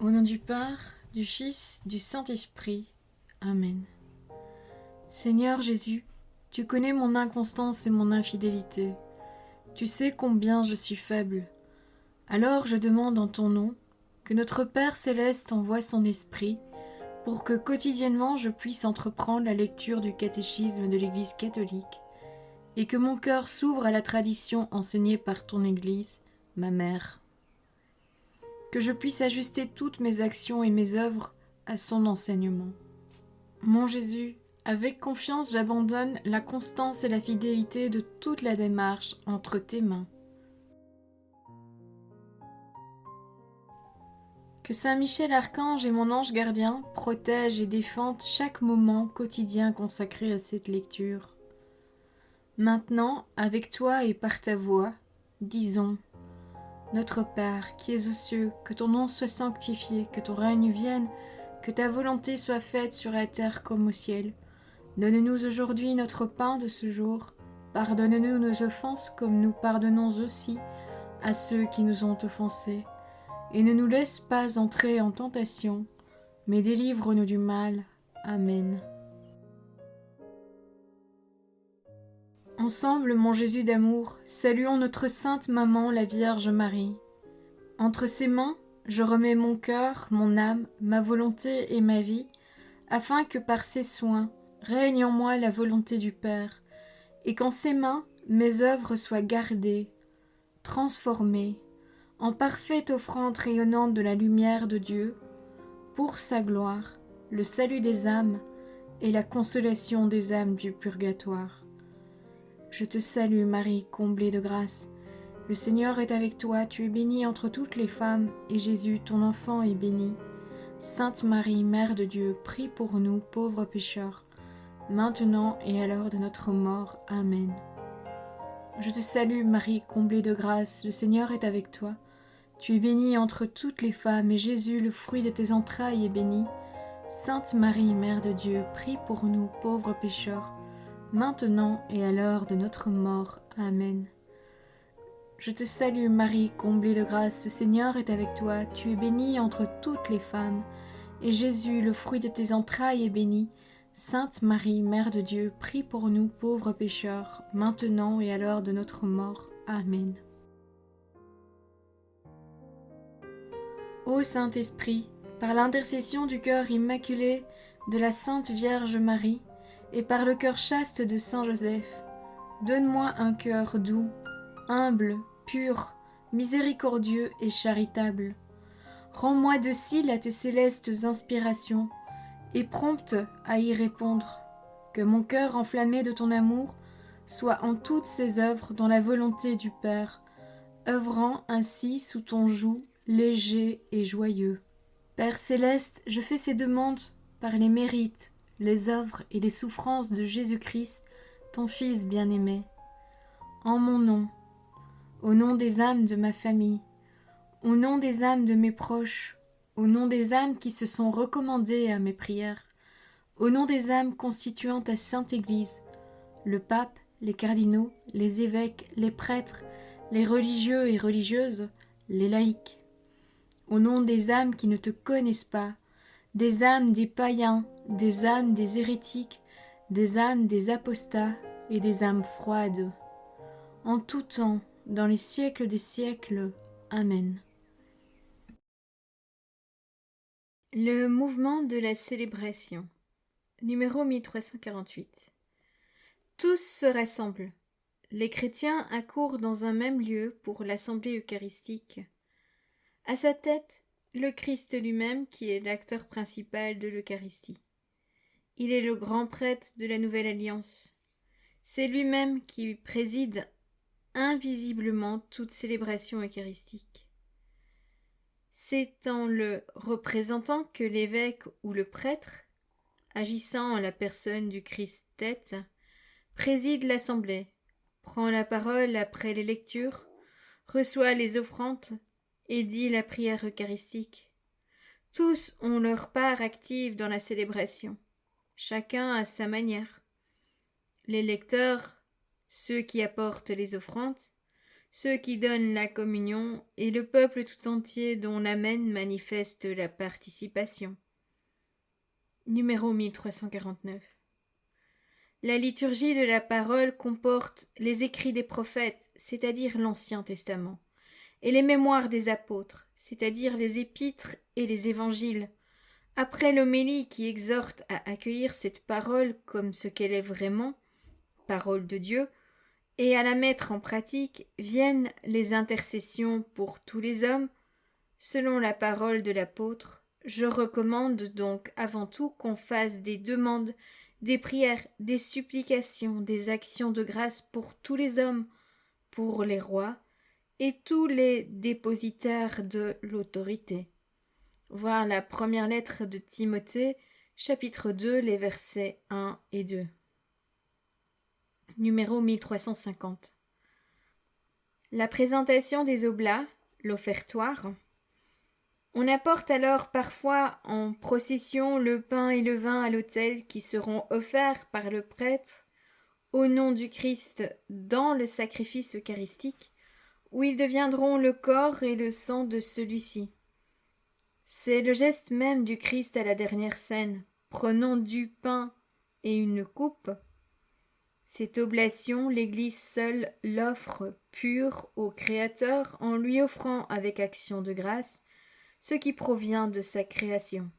Au nom du Père, du Fils, du Saint-Esprit. Amen. Seigneur Jésus, tu connais mon inconstance et mon infidélité. Tu sais combien je suis faible. Alors je demande en ton nom que notre Père céleste envoie son Esprit pour que quotidiennement je puisse entreprendre la lecture du catéchisme de l'Église catholique et que mon cœur s'ouvre à la tradition enseignée par ton Église, ma mère. Que je puisse ajuster toutes mes actions et mes œuvres à son enseignement. Mon Jésus, avec confiance j'abandonne la constance et la fidélité de toute la démarche entre tes mains. Que Saint Michel Archange et mon ange gardien protègent et défendent chaque moment quotidien consacré à cette lecture. Maintenant, avec toi et par ta voix, disons: Notre Père, qui es aux cieux, que ton nom soit sanctifié, que ton règne vienne, que ta volonté soit faite sur la terre comme au ciel. Donne-nous aujourd'hui notre pain de ce jour. Pardonne-nous nos offenses comme nous pardonnons aussi à ceux qui nous ont offensés. Et ne nous laisse pas entrer en tentation, mais délivre-nous du mal. Amen. Ensemble, mon Jésus d'amour, saluons notre sainte maman, la Vierge Marie. Entre ses mains, je remets mon cœur, mon âme, ma volonté et ma vie, afin que par ses soins règne en moi la volonté du Père, et qu'en ses mains mes œuvres soient gardées, transformées, en parfaite offrande rayonnante de la lumière de Dieu, pour sa gloire, le salut des âmes et la consolation des âmes du purgatoire. Je te salue Marie, comblée de grâce. Le Seigneur est avec toi, tu es bénie entre toutes les femmes, et Jésus, ton enfant, est béni. Sainte Marie, Mère de Dieu, prie pour nous, pauvres pécheurs, maintenant et à l'heure de notre mort. Amen. Je te salue Marie, comblée de grâce, le Seigneur est avec toi. Tu es bénie entre toutes les femmes, et Jésus, le fruit de tes entrailles, est béni. Sainte Marie, Mère de Dieu, prie pour nous, pauvres pécheurs, maintenant et à l'heure de notre mort. Amen. Je te salue Marie, comblée de grâce, le Seigneur est avec toi, tu es bénie entre toutes les femmes, et Jésus, le fruit de tes entrailles, est béni. Sainte Marie, Mère de Dieu, prie pour nous pauvres pécheurs, maintenant et à l'heure de notre mort. Amen. Ô Saint-Esprit, par l'intercession du cœur immaculé de la Sainte Vierge Marie, et par le cœur chaste de Saint Joseph, donne-moi un cœur doux, humble, pur, miséricordieux et charitable. Rends-moi docile à tes célestes inspirations et prompte à y répondre. Que mon cœur enflammé de ton amour soit en toutes ses œuvres dans la volonté du Père, œuvrant ainsi sous ton joug léger et joyeux. Père céleste, je fais ces demandes par les mérites, les œuvres et les souffrances de Jésus-Christ, ton Fils bien-aimé. En mon nom, au nom des âmes de ma famille, au nom des âmes de mes proches, au nom des âmes qui se sont recommandées à mes prières, au nom des âmes constituant ta Sainte Église, le pape, les cardinaux, les évêques, les prêtres, les religieux et religieuses, les laïcs, au nom des âmes qui ne te connaissent pas, des âmes des païens, des âmes des hérétiques, des âmes des apostats et des âmes froides, en tout temps, dans les siècles des siècles. Amen. Le mouvement de la célébration. Numéro 1348. Tous se rassemblent. Les chrétiens accourent dans un même lieu pour l'assemblée eucharistique. À sa tête, le Christ lui-même qui est l'acteur principal de l'Eucharistie. Il est le grand prêtre de la Nouvelle Alliance. C'est lui-même qui préside invisiblement toute célébration eucharistique. C'est en le représentant que l'évêque ou le prêtre, agissant en la personne du Christ tête, préside l'assemblée, prend la parole après les lectures, reçoit les offrandes et dit la prière eucharistique. Tous ont leur part active dans la célébration, chacun à sa manière. Les lecteurs, ceux qui apportent les offrandes, ceux qui donnent la communion et le peuple tout entier dont l'amen manifeste la participation. Numéro 1349. La liturgie de la parole comporte les écrits des prophètes, c'est-à-dire l'Ancien Testament, et les mémoires des apôtres, c'est-à-dire les épîtres et les évangiles. Après l'homélie qui exhorte à accueillir cette parole comme ce qu'elle est vraiment, parole de Dieu, et à la mettre en pratique, viennent les intercessions pour tous les hommes. Selon la parole de l'apôtre, je recommande donc avant tout qu'on fasse des demandes, des prières, des supplications, des actions de grâce pour tous les hommes, pour les rois et tous les dépositaires de l'autorité. Voir la première lettre de Timothée, chapitre 2, les versets 1 et 2. Numéro 1350. La présentation des oblats, l'offertoire. On apporte alors parfois en procession le pain et le vin à l'autel qui seront offerts par le prêtre au nom du Christ dans le sacrifice eucharistique, où ils deviendront le corps et le sang de celui-ci. C'est le geste même du Christ à la dernière scène, prenant du pain et une coupe. Cette oblation, l'Église seule l'offre pure au Créateur en lui offrant avec action de grâce ce qui provient de sa création.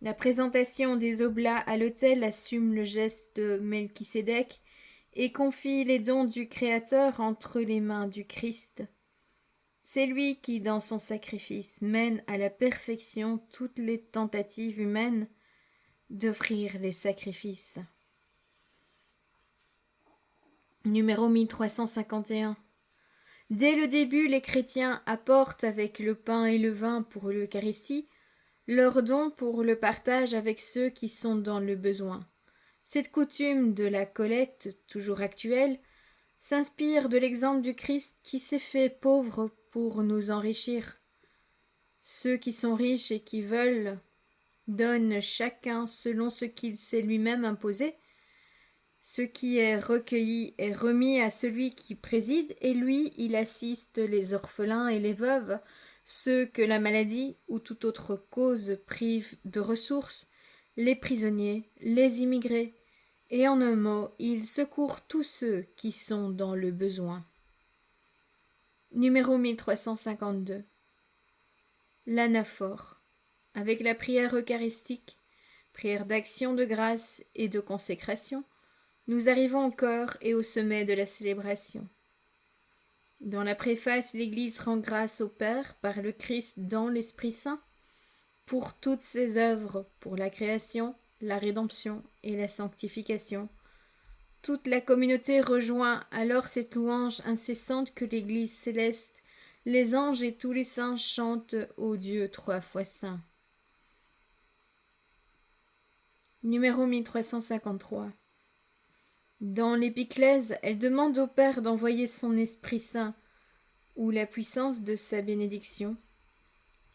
La présentation des oblats à l'autel assume le geste de Melchisédek et confie les dons du Créateur entre les mains du Christ. C'est lui qui, dans son sacrifice, mène à la perfection toutes les tentatives humaines d'offrir les sacrifices. Numéro 1351. Dès le début, les chrétiens apportent avec le pain et le vin pour l'Eucharistie leurs dons pour le partage avec ceux qui sont dans le besoin. Cette coutume de la collecte, toujours actuelle, s'inspire de l'exemple du Christ qui s'est fait pauvre pour nous enrichir. Ceux qui sont riches et qui veulent donnent chacun selon ce qu'il s'est lui-même imposé. Ce qui est recueilli est remis à celui qui préside, et lui, il assiste les orphelins et les veuves, ceux que la maladie ou toute autre cause prive de ressources, les prisonniers, les immigrés, et en un mot, il secourt tous ceux qui sont dans le besoin. Numéro 1352. L'anaphore, avec la prière eucharistique, prière d'action de grâce et de consécration, nous arrivons au cœur et au sommet de la célébration. Dans la préface, l'Église rend grâce au Père par le Christ dans l'Esprit Saint pour toutes ses œuvres, pour la création, la rédemption et la sanctification. Toute la communauté rejoint alors cette louange incessante que l'Église céleste, les anges et tous les saints chantent au Dieu 3 fois saint. Numéro 1353. Dans l'épiclèse, elle demande au Père d'envoyer son Esprit Saint, ou la puissance de sa bénédiction,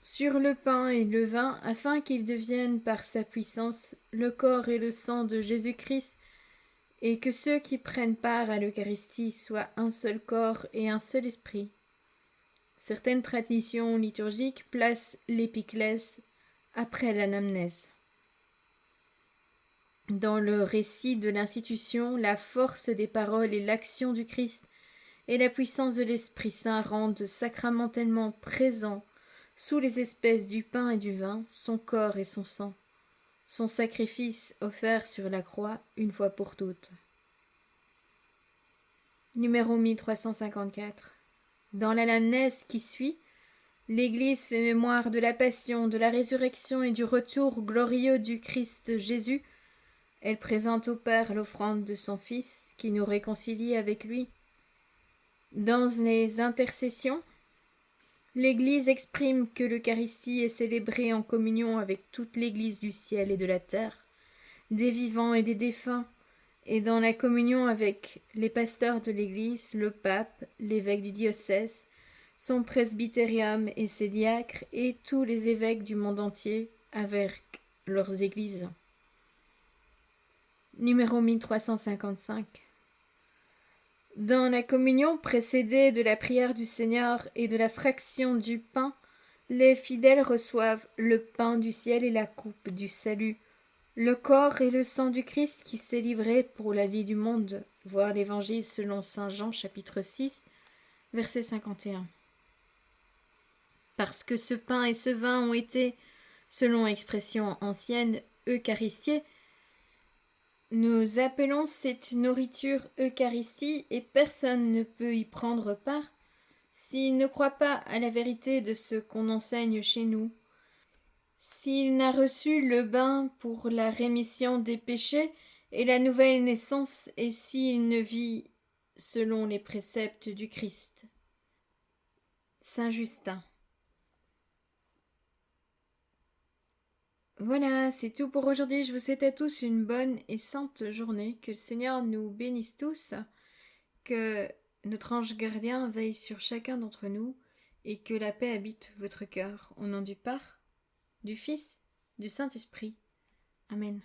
sur le pain et le vin, afin qu'ils deviennent par sa puissance le corps et le sang de Jésus-Christ, et que ceux qui prennent part à l'Eucharistie soient un seul corps et un seul esprit. Certaines traditions liturgiques placent l'épiclèse après l'anamnèse. Dans le récit de l'institution, la force des paroles et l'action du Christ et la puissance de l'Esprit Saint rendent sacramentellement présent sous les espèces du pain et du vin son corps et son sang, son sacrifice offert sur la croix une fois pour toutes. Numéro 1354. Dans l'anamnèse qui suit, l'Église fait mémoire de la passion, de la résurrection et du retour glorieux du Christ Jésus. Elle présente au Père l'offrande de son Fils, qui nous réconcilie avec lui. Dans les intercessions, l'Église exprime que l'Eucharistie est célébrée en communion avec toute l'Église du ciel et de la terre, des vivants et des défunts, et dans la communion avec les pasteurs de l'Église, le pape, l'évêque du diocèse, son presbytérium et ses diacres, et tous les évêques du monde entier avec leurs églises. Numéro 1355. Dans la communion précédée de la prière du Seigneur et de la fraction du pain, les fidèles reçoivent le pain du ciel et la coupe du salut, le corps et le sang du Christ qui s'est livré pour la vie du monde. Voir l'Évangile selon saint Jean, chapitre 6, verset 51. Parce que ce pain et ce vin ont été, selon expression ancienne, eucharistiés, nous appelons cette nourriture Eucharistie et personne ne peut y prendre part s'il ne croit pas à la vérité de ce qu'on enseigne chez nous. S'il n'a reçu le bain pour la rémission des péchés et la nouvelle naissance et s'il ne vit selon les préceptes du Christ. Saint Justin. Voilà, c'est tout pour aujourd'hui. Je vous souhaite à tous une bonne et sainte journée. Que le Seigneur nous bénisse tous, que notre ange gardien veille sur chacun d'entre nous et que la paix habite votre cœur. Au nom du Père, du Fils, du Saint-Esprit. Amen.